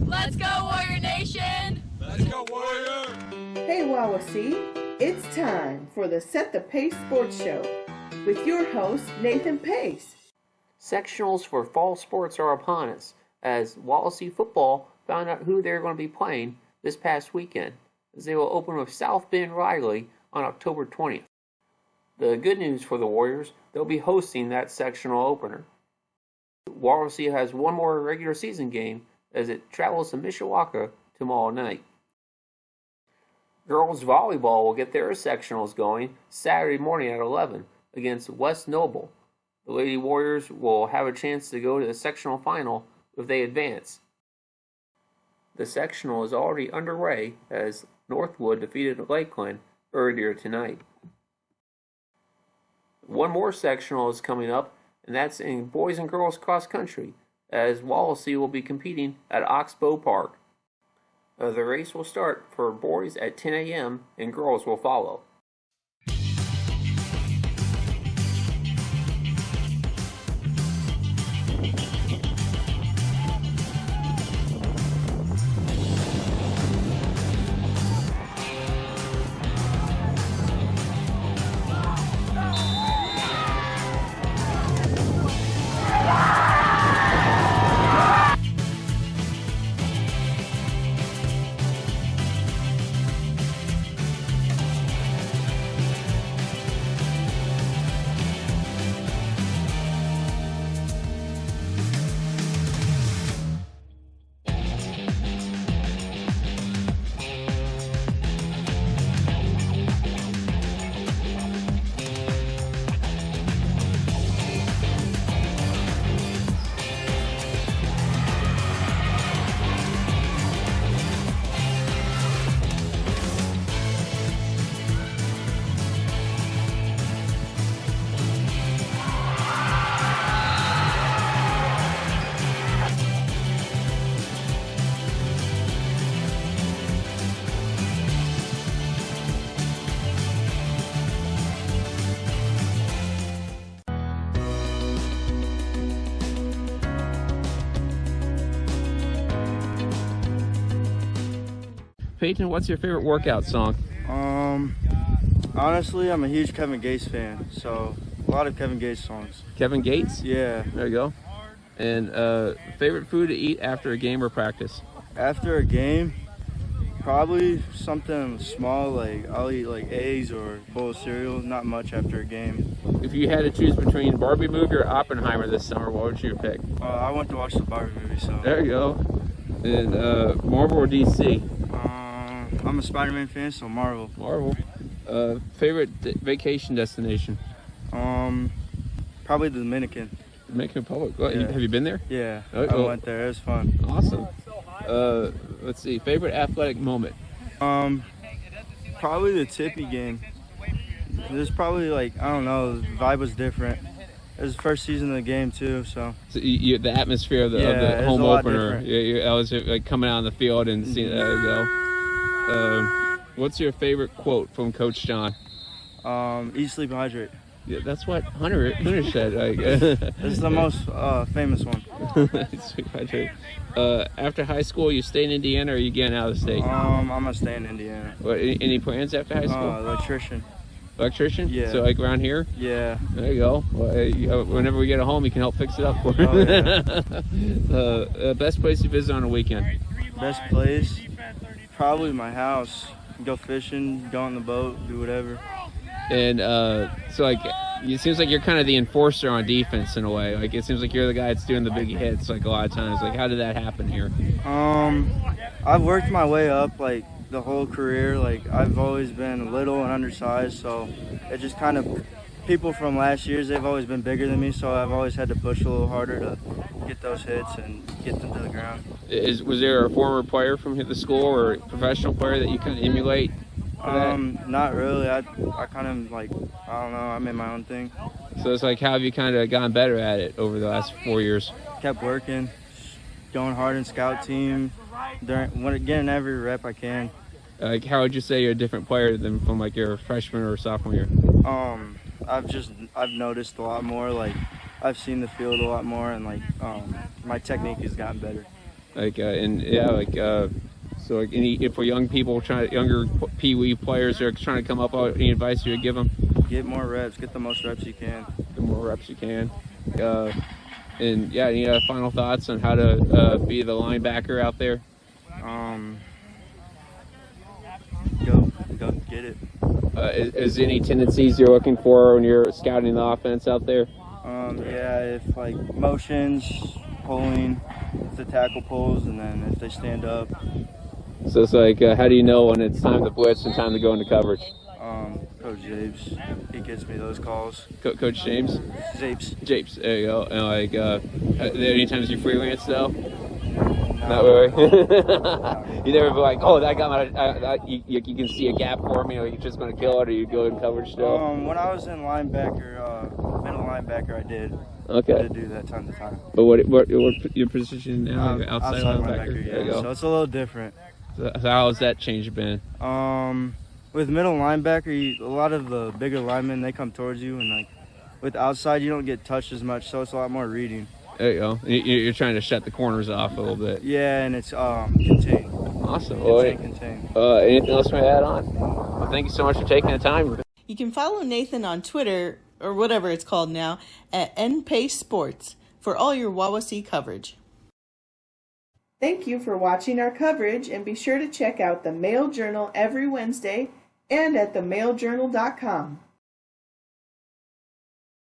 Let's go, Warrior Nation! Let's go, Warrior! Hey, Wawasee, it's time for the Set the Pace Sports Show with your host, Nathan Pace. Sectionals for fall sports are upon us, as Wawasee football found out who they're going to be playing this past weekend, as they will open with South Bend Riley on October 20th. The good news for the Warriors, they'll be hosting that sectional opener. Wawasee has one more regular season game as it travels to Mishawaka tomorrow night. Girls volleyball will get their sectionals going Saturday morning at 11 against West Noble. The Lady Warriors will have a chance to go to the sectional final if they advance. The sectional is already underway as Northwood defeated Lakeland earlier tonight. One more sectional is coming up, and that's in boys and girls cross country, as Wawasee will be competing at Oxbow Park. The race will start for boys at 10 a.m. and girls will follow. Payton, what's your favorite workout song? Honestly, I'm a huge Kevin Gates fan, so a lot of Kevin Gates songs. Kevin Gates? Yeah. There you go. And favorite food to eat after a game or practice? After a game, probably something small, like I'll eat like eggs or a bowl of cereal, not much after a game. If you had to choose between Barbie movie or Oppenheimer this summer, what would you pick? I went to watch the Barbie movie, so. There you go. And Marvel or DC? I'm a Spider-Man fan, so Marvel. Marvel. Favorite vacation destination? Probably the Dominican. Dominican Republic. Oh, Yeah. Have you been there? Yeah, Oh, I went there. It was fun. Awesome. Let's see. Favorite athletic moment? Probably the Tippy game. There's probably like, I don't know, the vibe was different. It was the first season of the game too, so. So the atmosphere of the Yeah, home a lot opener. different. I was like coming out on the field and seeing. There you go. What's your favorite quote from Coach John? Eat, sleep, hydrate. Yeah, that's what Hunter said. Like, It's the most famous one. Sleep hydrate. After high school, you stay in Indiana or you getting out of the state? I'm gonna stay in Indiana. What, any plans after high school? Electrician. Electrician? Yeah. So like around here? Yeah. There you go. Well, whenever we get a home, you can help fix it up for Oh, yeah. Best place you visit on a weekend? Best place? Probably my house. Go fishing, go on the boat, do whatever. And so like, it seems like you're kind of the enforcer on defense in a way. Like it seems like you're the guy that's doing the big hits like a lot of times. Like how did that happen here? I've worked my way up like the whole career. Like I've always been little and undersized, so it just kind of, people from last year's, they've always been bigger than me, so I've always had to push a little harder to get those hits and get them to the ground. Was there a former player from the school or a professional player that you kind of emulate? Not really. I kind of like, I don't know, I made my own thing. So it's like, how have you kind of gotten better at it over the last 4 years? Kept working, going hard in scout team, getting every rep I can. Like, how would you say you're a different player than from like your freshman or sophomore year? I've noticed a lot more. Like, I've seen the field a lot more, and like my technique has gotten better. So if for young people younger Pee Wee players are trying to come up, any advice you would give them? Get more reps. Get the most reps you can. The more reps you can. Any final thoughts on how to be the linebacker out there? Go get it. Is any tendencies you're looking for when you're scouting the offense out there? If like motions, pulling, if the tackle pulls, and then if they stand up. So it's like, how do you know when it's time to blitz and time to go into coverage? Coach Japes, he gives me those calls. Coach James? Japes. There you go. And any times you freelance though? No. Not really. You never be like, oh, that got you can see a gap for me, or you're just going to kill it, or you go in coverage still? When I was in middle linebacker, I did. Okay. I did do that time to time. But what your position now? Outside linebacker. Yeah. There you go. So it's a little different. So how has that change been? With middle linebacker, a lot of the bigger linemen, they come towards you, and like with outside, you don't get touched as much, so it's a lot more reading. There you go. You're trying to shut the corners off a little bit. Yeah, and it's contained. Awesome. Contained. Anything else to add on? Well, thank you so much for taking the time. You can follow Nathan on Twitter, or whatever it's called now, at NPace Sports for all your Wawasee coverage. Thank you for watching our coverage, and be sure to check out the Mail Journal every Wednesday and at themailjournal.com.